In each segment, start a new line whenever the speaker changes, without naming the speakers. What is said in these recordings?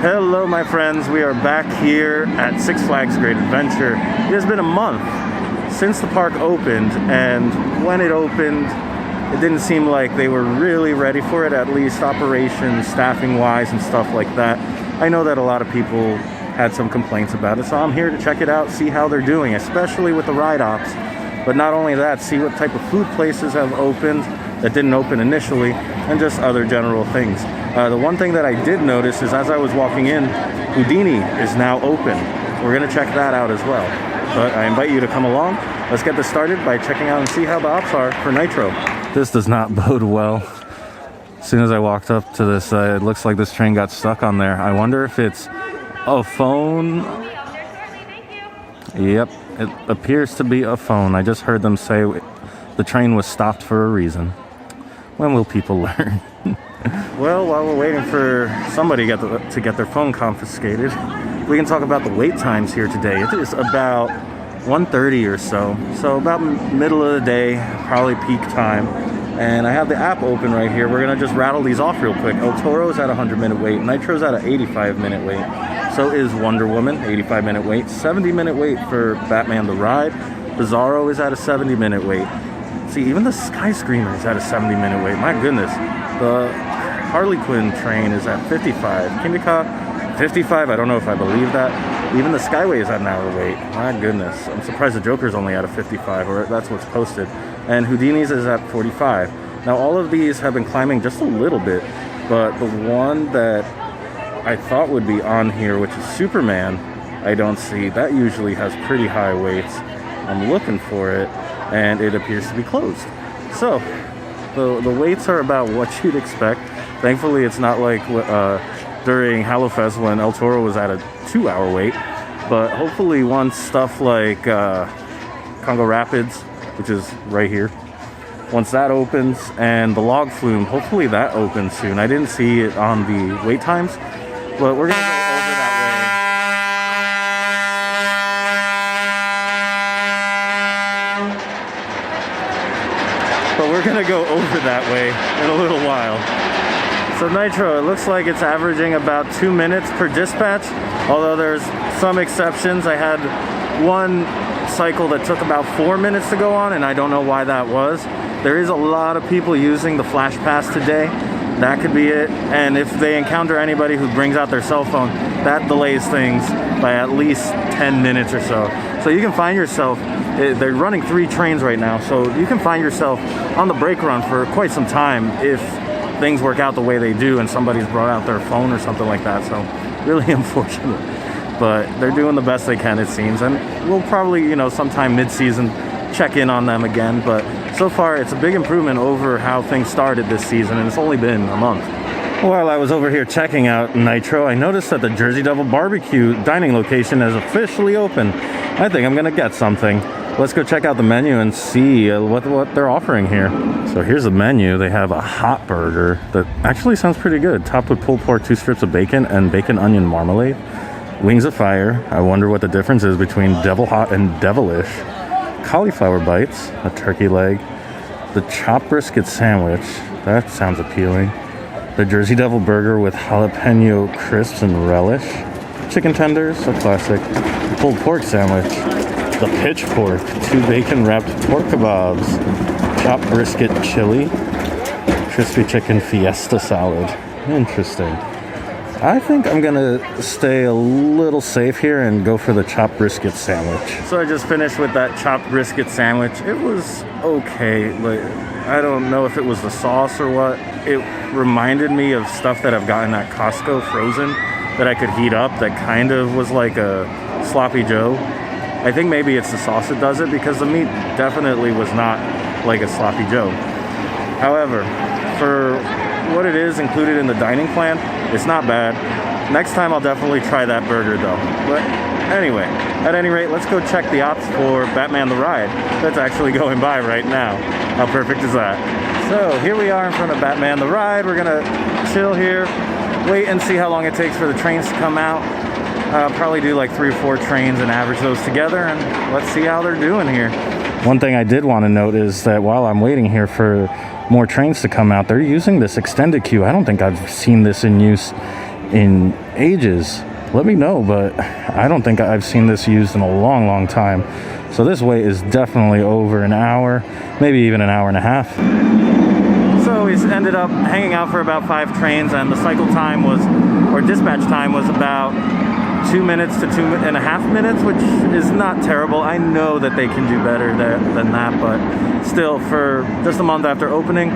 Hello my friends, we are back here at Six Flags Great Adventure. It has been a month since the park opened, and when it opened, it didn't seem like they were really ready for it, at least operations, staffing wise and stuff like that. I know that a lot of people had some complaints about it, so I'm here to check it out, see how they're doing, especially with the ride ops. But not only that, see what type of food places have opened that didn't open initially, and just other general things. The one thing that I did notice is as I was walking in, Houdini is now open. We're gonna check that out as well. But I invite you to come along. Let's get this started by checking out and see how the ops are for Nitro. This does not bode well. As soon as I walked up to this, it looks like this train got stuck on there. I wonder if it's a phone. Yep, it appears to be a phone. I just heard them say the train was stopped for a reason. When will people learn? Well, while we're waiting for somebody to get their phone confiscated, we can talk about the wait times here today. It is about 1:30 or so. So about middle of the day, probably peak time. And I have the app open right here. We're gonna just rattle these off real quick. Toro is at a 100-minute wait. Nitro's at an 85-minute wait. So is Wonder Woman, 85-minute wait. 70-minute wait for Batman the Ride. Bizarro is at a 70-minute wait. See, even the Skyscreamer is at a 70-minute wait. My goodness. The Harley Quinn train is at 55. Kingda Ka, 55. I don't know if I believe that. Even the Skyway is at an hour wait. My goodness. I'm surprised the Joker's only at a 55, or that's what's posted. And Houdini's is at 45. Now, all of these have been climbing just a little bit, but the one that I thought would be on here, which is Superman, I don't see. That usually has pretty high waits. I'm looking for it, and it appears to be closed. So, the waits are about what you'd expect. Thankfully, it's not like during Hallowfest when El Toro was at a 2-hour wait. But hopefully once stuff like Congo Rapids, which is right here, once that opens, and the log flume, hopefully that opens soon. I didn't see it on the wait times, but we're gonna go over that way. But we're gonna go over that way in a little while. So Nitro, it looks like it's averaging about 2 minutes per dispatch, although there's some exceptions. I had one cycle that took about 4 minutes to go on, and I don't know why that was. There is a lot of people using the Flash Pass today. That could be it. And if they encounter anybody who brings out their cell phone, that delays things by at least 10 minutes or so. So you can find yourself, they're running 3 trains right now, so you can find yourself on the brake run for quite some time if things work out the way they do and somebody's brought out their phone or something like that. So really unfortunate, but they're doing the best they can, it seems, and we'll probably, you know, sometime mid-season check in on them again. But so far it's a big improvement over how things started this season, and it's only been a month. While I was over here checking out Nitro, I noticed that the Jersey Devil BBQ dining location is officially open. I think I'm gonna get something. Let's go check out the menu and see what they're offering here. So here's the menu. They have a hot burger that actually sounds pretty good. Topped with pulled pork, 2 strips of bacon, and bacon onion marmalade. Wings of fire. I wonder what the difference is between devil hot and devilish. Cauliflower bites, a turkey leg, the chopped brisket sandwich. That sounds appealing. The Jersey Devil burger with jalapeno crisps and relish. Chicken tenders, a classic. Pulled pork sandwich. The pitchfork, 2 bacon-wrapped pork kebabs, chopped brisket chili, crispy chicken fiesta salad. Interesting. I think I'm gonna stay a little safe here and go for the chopped brisket sandwich. So I just finished with that chopped brisket sandwich. It was okay. Like, I don't know if it was the sauce or what. It reminded me of stuff that I've gotten at Costco frozen that I could heat up that kind of was like a sloppy Joe. I think maybe it's the sauce that does it, because the meat definitely was not like a sloppy Joe. However, for what it is included in the dining plan, it's not bad. Next time I'll definitely try that burger though. But anyway, at any rate, let's go check the ops for Batman the Ride. That's actually going by right now. How perfect is that? So here we are in front of Batman the Ride. We're gonna chill here, wait and see how long it takes for the trains to come out. Probably do like 3 or 4 trains and average those together, and let's see how they're doing here. One thing I did want to note is that while I'm waiting here for more trains to come out, they're using this extended queue. I don't think I've seen this in use in ages, let me know, but I don't think I've seen this used in a long time. So this wait is definitely over an hour, maybe even an hour and a half. So we ended up hanging out for about 5 trains, and the cycle time was, or dispatch time was about 2 minutes to 2.5 minutes, which is not terrible. I know that they can do better than that, but still, for just a month after opening,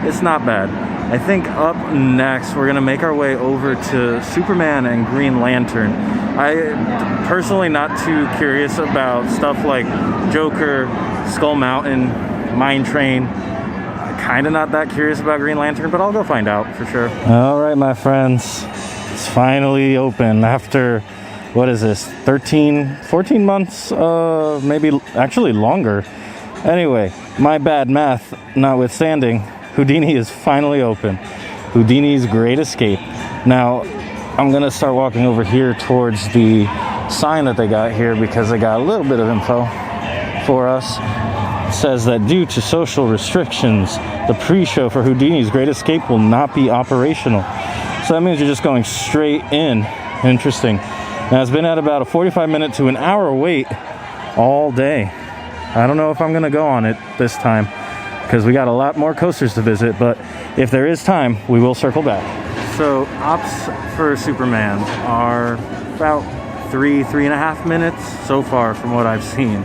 it's not bad. I think up next, we're gonna make our way over to Superman and Green Lantern. I personally not too curious about stuff like Joker, Skull Mountain, Mine Train. Kinda not that curious about Green Lantern, but I'll go find out for sure. All right, my friends, it's finally open after, what is this, 14 months? Maybe actually longer. Anyway, my bad math notwithstanding, Houdini is finally open. Houdini's Great Escape. Now, I'm gonna start walking over here towards the sign that they got here because they got a little bit of info for us. It says that due to social restrictions, the pre-show for Houdini's Great Escape will not be operational. So that means you're just going straight in. Interesting. Now, it's been at about a 45-minute to an hour wait all day. I don't know if I'm gonna go on it this time, because we got a lot more coasters to visit, but if there is time, we will circle back. So ops for Superman are about 3.5 minutes so far from what I've seen.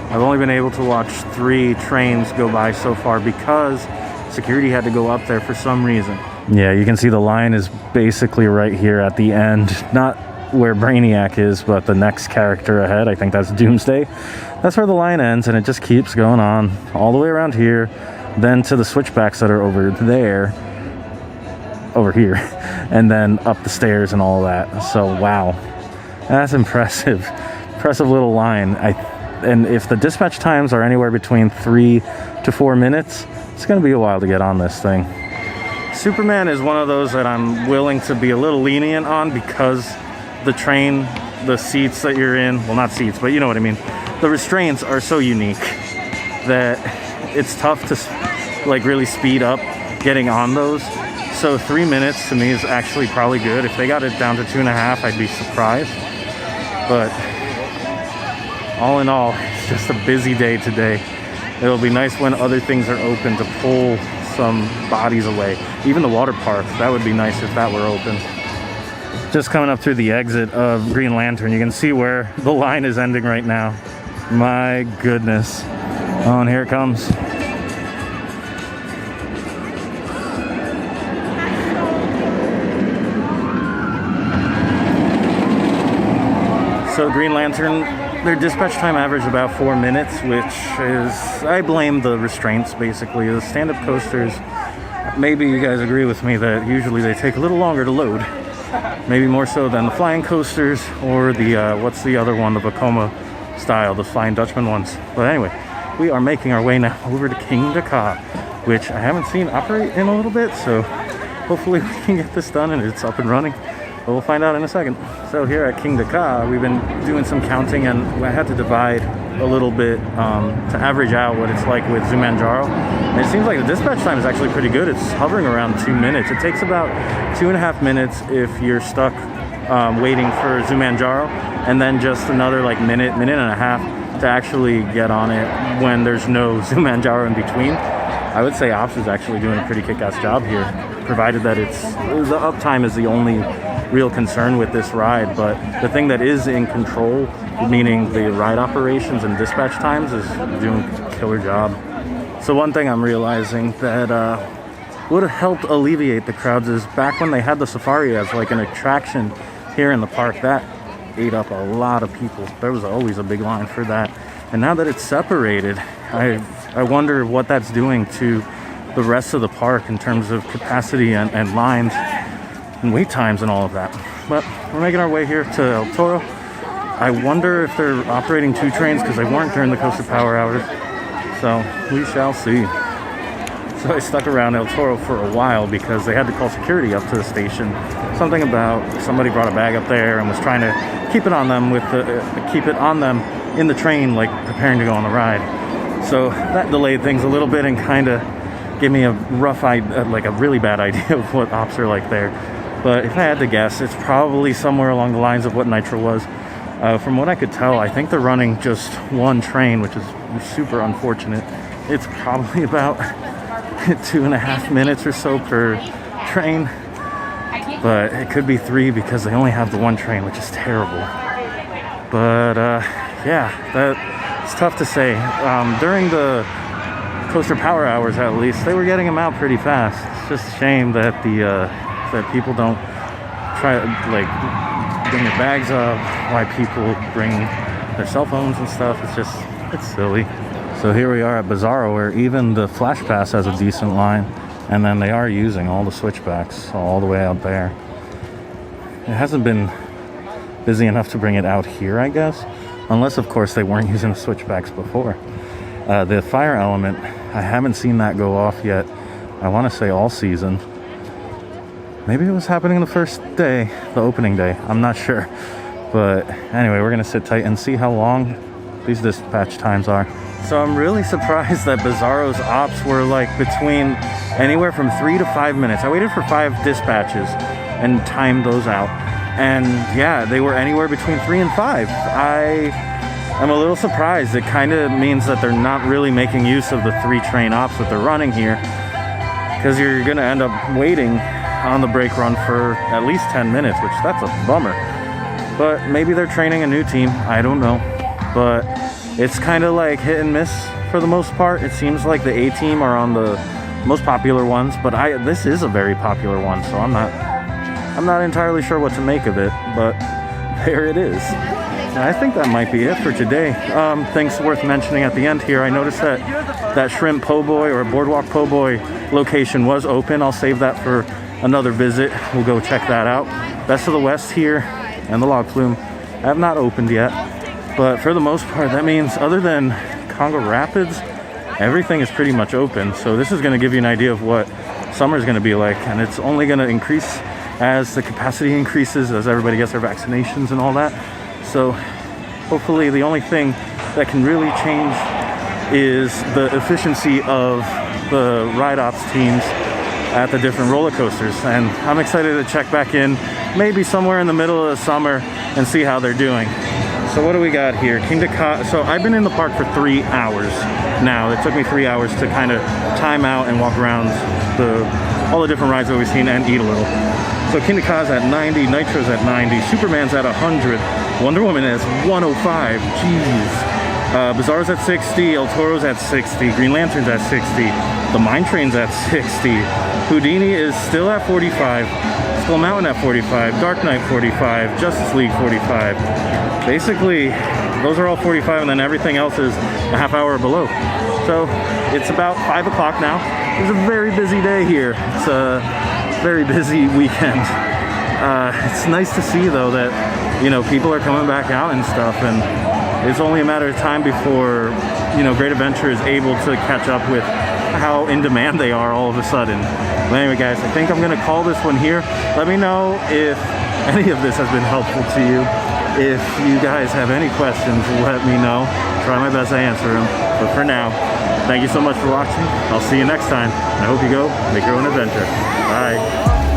I've only been able to watch 3 trains go by so far because security had to go up there for some reason. Yeah, you can see the line is basically right here at the end, not where Brainiac is, but the next character ahead. I think that's Doomsday. That's where the line ends, and it just keeps going on all the way around here, then to the switchbacks that are over there, over here, and then up the stairs and all that. So wow, that's impressive. Impressive little line. And if the dispatch times are anywhere between 3 to 4 minutes, it's gonna be a while to get on this thing. Superman is one of those that I'm willing to be a little lenient on because the train, the seats that you're in, well, not seats, but you know what I mean, the restraints are so unique that it's tough to like really speed up getting on those. So 3 minutes to me is actually probably good. If they got it down to 2.5, I'd be surprised. But all in all, it's just a busy day today. It'll be nice when other things are open to pull some bodies away. Even the water park, that would be nice if that were open. Just coming up through the exit of Green Lantern, you can see where the line is ending right now. My goodness. Oh, and here it comes. So Green Lantern, their dispatch time averaged about 4 minutes, which is, I blame the restraints basically. The stand-up coasters, maybe you guys agree with me that usually they take a little longer to load. Maybe more so than the flying coasters or the, what's the other one, the Vekoma style, the Flying Dutchman ones. But anyway, we are making our way now over to Kingda Ka, which I haven't seen operate in a little bit, so hopefully we can get this done and it's up and running. But we'll find out in a second. So here at Kingda Ka, we've been doing some counting, and I had to divide a little bit to average out what it's like with Zumanjaro. And it seems like the dispatch time is actually pretty good. It's hovering around 2 minutes. It takes about 2.5 minutes if you're stuck waiting for Zumanjaro, and then just another like minute and a half to actually get on it when there's no Zumanjaro in between. I would say Ops is actually doing a pretty kick-ass job here, provided that the uptime is the only real concern with this ride. But the thing that is in control, meaning the ride operations and dispatch times, is doing a killer job. So one thing I'm realizing that would have helped alleviate the crowds is back when they had the safari as like an attraction here in the park, that ate up a lot of people. There was always a big line for that. And now that it's separated, I wonder what that's doing to the rest of the park in terms of capacity and lines and wait times and all of that. But we're making our way here to El Toro. I wonder if they're operating 2 trains because they weren't during the Coaster Power Hours. So we shall see. So I stuck around El Toro for a while because they had to call security up to the station. Something about somebody brought a bag up there and was trying to keep it on them in the train, like preparing to go on the ride. So that delayed things a little bit and kind of gave me a rough idea, like a really bad idea of what ops are like there. But if I had to guess, it's probably somewhere along the lines of what Nitro was. From what I could tell, I think they're running just one train, which is super unfortunate. It's probably about 2.5 minutes or so per train, but it could be 3 because they only have the one train, which is terrible. But yeah, it's tough to say. During the coaster power hours, at least, they were getting them out pretty fast. It's just a shame that that people don't try like bring their bags up, why people bring their cell phones and stuff. It's silly. So here we are at Bizarro, where even the Flash Pass has a decent line, and then they are using all the switchbacks all the way out there. It hasn't been busy enough to bring it out here, I guess, unless of course they weren't using the switchbacks before. The fire element, I haven't seen that go off yet. I want to say all season. Maybe it was happening the first day, the opening day. I'm not sure. But anyway, we're going to sit tight and see how long these dispatch times are. So I'm really surprised that Bizarro's ops were like between anywhere from 3 to 5 minutes. I waited for 5 dispatches and timed those out. And yeah, they were anywhere between 3 and 5. I'm a little surprised. It kind of means that they're not really making use of the 3 train ops that they're running here, because you're going to end up waiting on the brake run for at least 10 minutes, which that's a bummer. But maybe they're training a new team. I don't know. But it's kind of like hit and miss for the most part. It seems like the A team are on the most popular ones, but this is a very popular one, so I'm not entirely sure what to make of it, but there it is. And I think that might be it for today. Things worth mentioning at the end here. I noticed that Shrimp Po' Boy or Boardwalk Po' Boy location was open. I'll save that for another visit. We'll go check that out. Best of the West here and the Log Flume have not opened yet, but for the most part, that means other than Congo Rapids, everything is pretty much open. So this is going to give you an idea of what summer is going to be like, and it's only going to increase as the capacity increases, as everybody gets their vaccinations and all that. So hopefully the only thing that can really change is the efficiency of the ride ops teams at the different roller coasters. And I'm excited to check back in maybe somewhere in the middle of the summer and see how they're doing. So what do we got here? Kingda Ka. So I've been in the park for 3 hours now. It took me 3 hours to kind of time out and walk around all the different rides that we've seen and eat a little. So Kingda Ka's at 90, Nitro's at 90, Superman's at 100, Wonder Woman is 105, jeez. Bizarro's at 60, El Toro's at 60, Green Lantern's at 60, the Mine Train's at 60, Houdini is still at 45, Skull Mountain at 45, Dark Knight 45, Justice League 45. Basically, those are all 45, and then everything else is a half hour below. So it's about 5 o'clock now. It's a very busy day here. It's a very busy weekend. It's nice to see though that, you know, people are coming back out and stuff, and it's only a matter of time before, you know, Great Adventure is able to catch up with how in demand they are all of a sudden. But anyway guys, I think I'm gonna call this one here. Let me know if any of this has been helpful to you. If you guys have any questions, let me know. Try my best to answer them. But for now, thank you so much for watching. I'll see you next time. I hope you go make your own adventure. Bye.